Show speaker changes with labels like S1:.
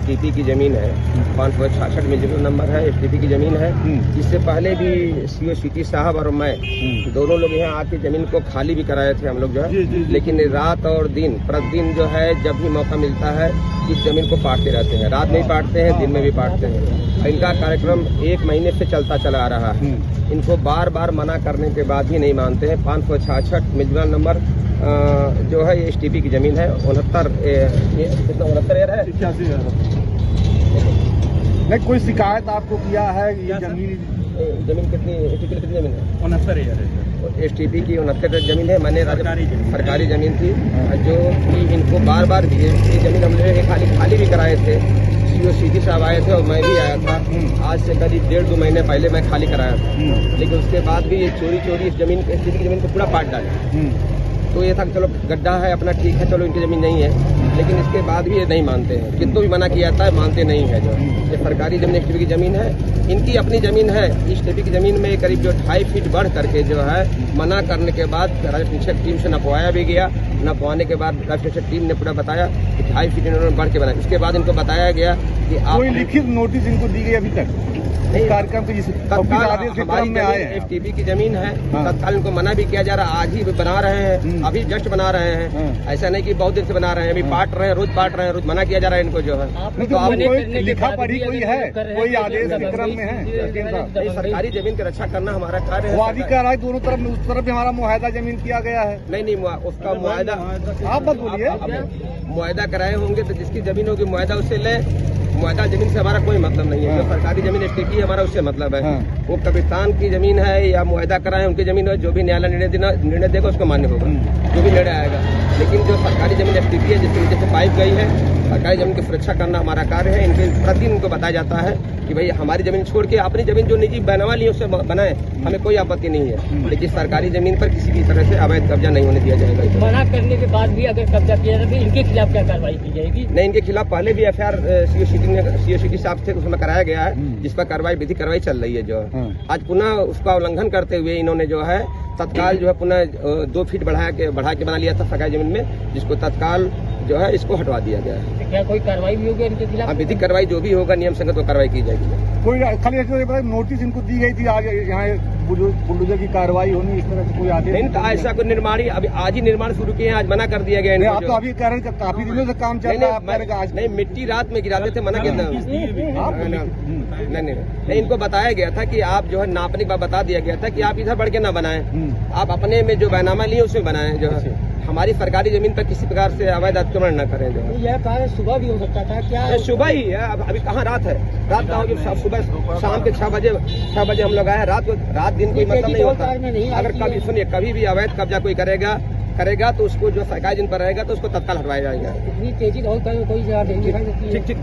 S1: STP की जमीन है, 566 में नंबर है, एसटीपी की जमीन है। इससे पहले भी सीओ सिटी साहब और मैं दोनों लोग यहाँ आके जमीन को खाली भी कराए थे हम लोग जो है, लेकिन रात और दिन प्रतिदिन जो है जब भी मौका मिलता है इस जमीन को पाटते रहते हैं। रात में भी पाटते हैं, दिन में भी पाटते हैं। इनका कार्यक्रम 1 महीने से चलता चला आ रहा है। इनको बार बार मना करने के बाद भी नहीं मानते हैं। 566 मिजबान नंबर जो है ये एसटीपी की जमीन है। 69 है
S2: 81 नहीं कोई शिकायत आपको किया है? ये
S1: जमीन कितनी एसटीपी कितनी जमीन है?
S2: 69,000 है।
S1: एसटीपी की 69 जमीन है। मैंने सरकारी जमीन थी जो कि इनको बार बार ये जमीन हम लोग खाली भी कराए थे। सीओ सिटी साहब आए थे और मैं भी आया था। आज से करीब 1.5-2 महीने पहले मैं खाली कराया था, लेकिन उसके बाद भी ये चोरी इस जमीन एसटीपी की जमीन को पूरा पाट डाले। तो ये था कि चलो गड्ढा है अपना, ठीक है, चलो इनकी जमीन नहीं है, लेकिन इसके बाद भी ये नहीं मानते हैं। कितना भी मना किया जाता है मानते नहीं है। जो ये सरकारी जमीन एसटीपी की जमीन है, इनकी अपनी जमीन है। एसटीपी की जमीन में करीब जो 2.5 फीट बढ़ करके जो है मना करने के बाद राज्य टीम से नपवाया भी गया। नपवाने के बाद राज्य टीम ने पूरा बताया कि 2.5 फीट इन्होंने बढ़ के बनाया। उसके बाद इनको बताया गया कि आप
S2: कोई लिखित नोटिस इनको दी गई अभी तक कार्यक्रम
S1: एसटीपी की जमीन है, तत्काल इनको मना भी किया जा रहा है। आज ही बना रहे हैं, अभी जस्ट बना रहे हैं। ऐसा नहीं कि बहुत दिन से बना रहे हैं, अभी पाट रहे हैं, रोज पाट रहे हैं, रोज मना किया जा रहा है इनको जो है।
S2: तो आप लिखा पढ़ी कोई है, कोई आदेश विक्रम में है?
S1: सरकारी जमीन की रक्षा करना हमारा कार्य है।
S2: वादी का राय दोनों तरफ, उस तरफ भी हमारा मुआहदा जमीन किया गया है।
S1: नहीं उसका मुआहदा
S2: आप मत बोलिए।
S1: मुआहदा कराए होंगे तो जिसकी जमीन होगी मुआहदा उससे ले। मुआहदा जमीन से हमारा कोई मतलब नहीं है। जो सरकारी जमीन एसटीपी हमारा उससे मतलब है। वो कब्रिस्तान की जमीन है या मुआहदा कराए उनकी जमीन है, जो भी न्यायालय निर्णय देगा उसको मान्य होगा, जो भी निर्णय आएगा। लेकिन जो सरकारी जमीन एसटीपी है जिसके नीचे से पाइप गई है, सरकारी जमीन की सुरक्षा करना हमारा कार्य है। इनके प्रतिदिन इनको बताया जाता है कि भाई हमारी जमीन छोड़ के अपनी जमीन जो निजी बनवा ली उससे बनाए, हमें कोई आपत्ति नहीं है, लेकिन सरकारी जमीन पर किसी भी तरह से अवैध कब्जा नहीं होने दिया जाएगा।
S3: मना करने के बाद भी अगर कब्जा किया जाए तो इनके खिलाफ क्या कार्रवाई की जाएगी?
S1: नहीं, इनके खिलाफ पहले भी एफआईआर सीओ सिटी साहब थे उसमें कराया गया है, जिस पर कार्रवाई विधिक कार्रवाई चल रही है। जो आज पुनः उसका उल्लंघन करते हुए इन्होंने जो है तत्काल जो है पुनः 2 फीट बढ़ा के बना लिया था सरकारी जमीन में, जिसको तत्काल जो है इसको हटवा दिया गया है।
S3: क्या कोई कार्रवाई भी होगी इनके खिलाफ?
S1: विधिक कार्रवाई जो भी होगा नियम संगत वो कार्रवाई की जाएगी।
S2: कोई खाली नोटिस इनको दी गई थी आगे यहाँ बुलडोजर की कार्रवाई होनी, इस तरह से कोई आदेश
S1: नहीं था? ऐसा कोई निर्माण ही अभी आज ही निर्माण शुरू किए हैं, आज मना कर दिया गया।
S2: आप तो अभी कह रहे हैं काफी दिनों से काम चल रहा है। आज
S1: नहीं, मिट्टी रात में गिराते थे, मना किया। नहीं, इनको बताया गया था कि आप जो है नापने के बाद बता दिया गया था कि आप इधर बढ़ के ना बनाएं, आप अपने में जो बैनामा लिए उसमें बनाएं। जो है हमारी सरकारी जमीन पर किसी प्रकार से अवैध अतिक्रमण न करें। जो
S3: यह कार्य सुबह भी हो सकता था क्या?
S1: सुबह ही है, अभी कहाँ रात है? रात का हो, सुबह शाम के 6 बजे हम लोग आए। रात दिन कोई मतलब नहीं होता। अगर कभी सुनिए कभी भी अवैध कब्जा कोई करेगा तो उसको जो सरकारी जमीन पर रहेगा तो उसको तत्काल हटवाया जाएगा।
S3: इतनी तेजी और कोई जगह नहीं दिखाई देती है।
S1: ठीक।